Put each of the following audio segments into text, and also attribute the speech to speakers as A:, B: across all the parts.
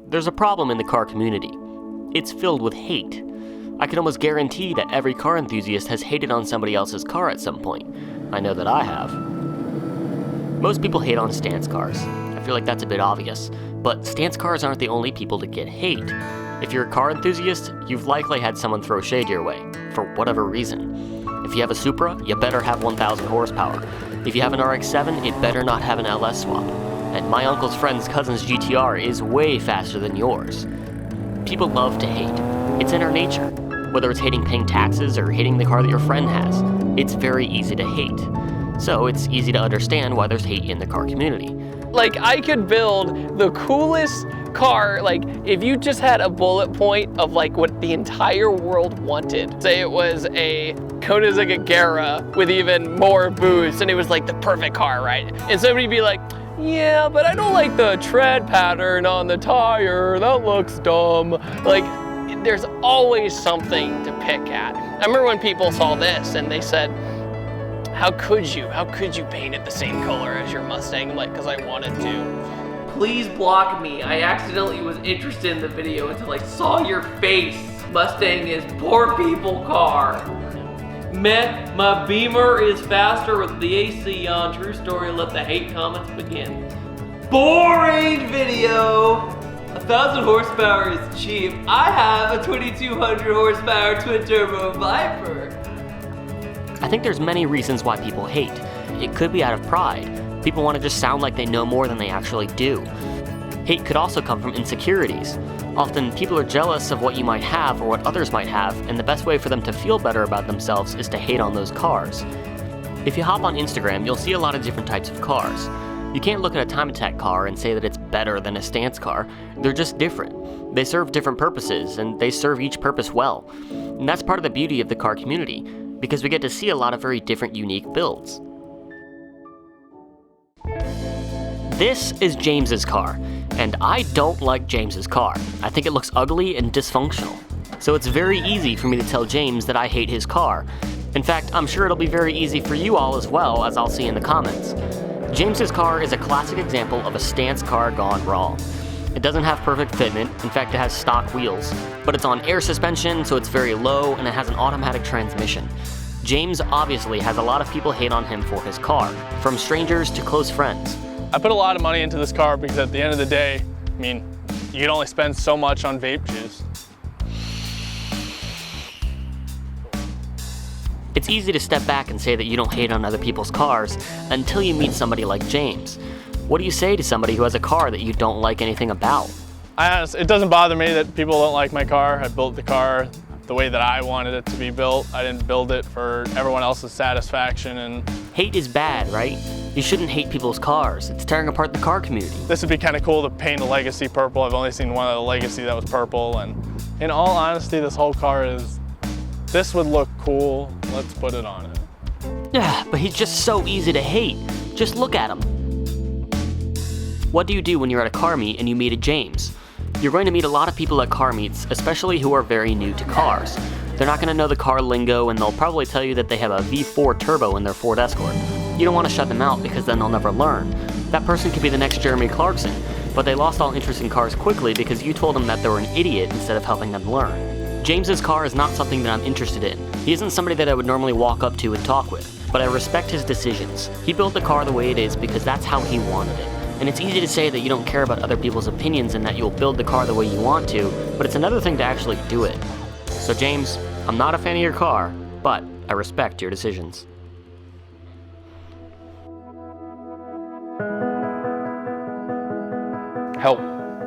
A: There's a problem in the car community. It's filled with hate. I can almost guarantee that every car enthusiast has hated on somebody else's car at some point. I know that I have. Most people hate on stance cars. I feel like that's a bit obvious, but stance cars aren't the only people to get hate. If you're a car enthusiast, you've likely had someone throw shade your way, for whatever reason. If you have a Supra, you better have 1,000 horsepower. If you have an RX-7, it better not have an LS swap. And my uncle's friend's cousin's GTR is way faster than yours. People love to hate. It's in our nature. Whether it's hating paying taxes or hating the car that your friend has, it's very easy to hate. So it's easy to understand why there's hate in the car community.
B: Like, I could build the coolest car, like, if you just had a bullet point of like what the entire world wanted. Say it was a Koenigsegg Agera with even more boost, and it was like the perfect car, right? And somebody'd be like, yeah, but I don't like the tread pattern on the tire, that looks dumb. Like, there's always something to pick at. I remember when people saw this and they said, how could you paint it the same color as your Mustang? I'm like, because I wanted to.
C: Please block me. I accidentally was interested in the video until I saw your face. Mustang is poor people car. Meh, my Beamer is faster with the AC on. True story, let the hate comments begin. Boring video. 1,000 horsepower is cheap. I have a 2,200 horsepower twin turbo Viper.
A: I think there's many reasons why people hate. It could be out of pride. People want to just sound like they know more than they actually do. Hate could also come from insecurities. Often, people are jealous of what you might have or what others might have, and the best way for them to feel better about themselves is to hate on those cars. If you hop on Instagram, you'll see a lot of different types of cars. You can't look at a time attack car and say that it's better than a stance car. They're just different. They serve different purposes, and they serve each purpose well. And that's part of the beauty of the car community, because we get to see a lot of very different, unique builds. This is James's car, and I don't like James's car. I think it looks ugly and dysfunctional. So it's very easy for me to tell James that I hate his car. In fact, I'm sure it'll be very easy for you all as well, as I'll see in the comments. James's car is a classic example of a stance car gone wrong. It doesn't have perfect fitment, in fact it has stock wheels, but it's on air suspension, so it's very low, and it has an automatic transmission. James obviously has a lot of people hate on him for his car, from strangers to close friends.
B: I put a lot of money into this car because at the end of the day, I mean, you can only spend so much on vape juice.
A: It's easy to step back and say that you don't hate on other people's cars until you meet somebody like James. What do you say to somebody who has a car that you don't like anything about?
B: It doesn't bother me that people don't like my car. I built the car the way that I wanted it to be built. I didn't build it for everyone else's satisfaction. And
A: hate is bad, right? You shouldn't hate people's cars. It's tearing apart the car community.
B: This would be kind of cool to paint a Legacy purple. I've only seen one of the Legacy that was purple, and in all honesty, this whole car this would look cool. Let's put it on it.
A: Yeah, but he's just so easy to hate. Just look at him. What do you do when you're at a car meet and you meet a James? You're going to meet a lot of people at car meets, especially who are very new to cars. They're not going to know the car lingo, and they'll probably tell you that they have a V4 turbo in their Ford Escort. You don't want to shut them out because then they'll never learn. That person could be the next Jeremy Clarkson, but they lost all interest in cars quickly because you told them that they were an idiot instead of helping them learn. James's car is not something that I'm interested in. He isn't somebody that I would normally walk up to and talk with, but I respect his decisions. He built the car the way it is because that's how he wanted it. And it's easy to say that you don't care about other people's opinions and that you'll build the car the way you want to, but it's another thing to actually do it. So James, I'm not a fan of your car, but I respect your decisions.
D: Help.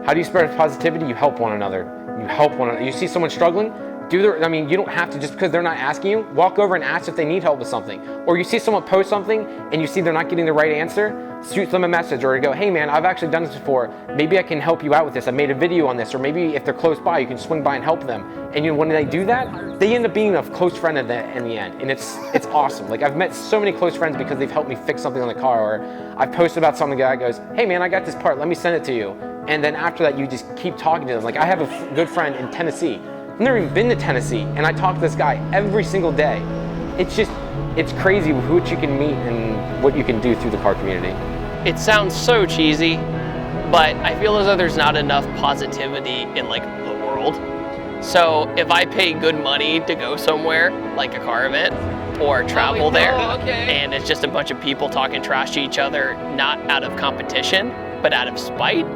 D: How do you spread positivity? You help one another. You help one another. You see someone struggling? You don't have to, just because they're not asking you, walk over and ask if they need help with something. Or you see someone post something and you see they're not getting the right answer, shoot them a message or go, hey man, I've actually done this before. Maybe I can help you out with this. I made a video on this. Or maybe if they're close by, you can swing by and help them. And when they do that, they end up being a close friend in the end. And it's awesome. Like, I've met so many close friends because they've helped me fix something on the car. Or I've posted about something, the guy goes, hey man, I got this part, let me send it to you. And then after that, you just keep talking to them. Like, I have a good friend in Tennessee. I've never even been to Tennessee, and I talk to this guy every single day. It's crazy what you can meet and what you can do through the car community.
B: It sounds so cheesy, but I feel as though there's not enough positivity in like the world. So if I pay good money to go somewhere, like a car event, or travel there, and it's just a bunch of people talking trash to each other, not out of competition, but out of spite,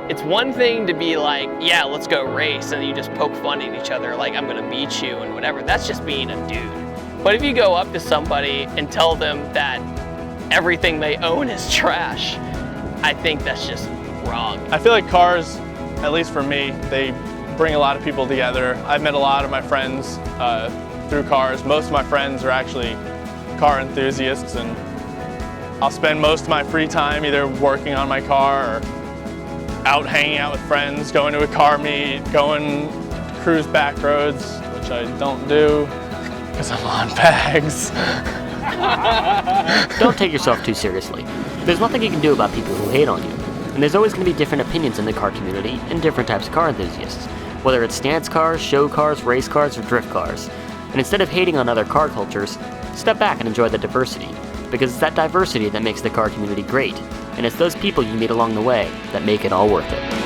B: it's one thing to be like, yeah, let's go race, and you just poke fun at each other, like, I'm gonna beat you and whatever. That's just being a dude. But if you go up to somebody and tell them that everything they own is trash, I think that's just wrong.
E: I feel like cars, at least for me, they bring a lot of people together. I've met a lot of my friends through cars. Most of my friends are actually car enthusiasts, and I'll spend most of my free time either working on my car or out hanging out with friends, going to a car meet, going to cruise back roads, which I don't do because I'm on bags.
A: Don't take yourself too seriously. There's nothing you can do about people who hate on you. And there's always going to be different opinions in the car community and different types of car enthusiasts, whether it's stance cars, show cars, race cars, or drift cars. And instead of hating on other car cultures, step back and enjoy the diversity, because it's that diversity that makes the car community great, and it's those people you meet along the way that make it all worth it.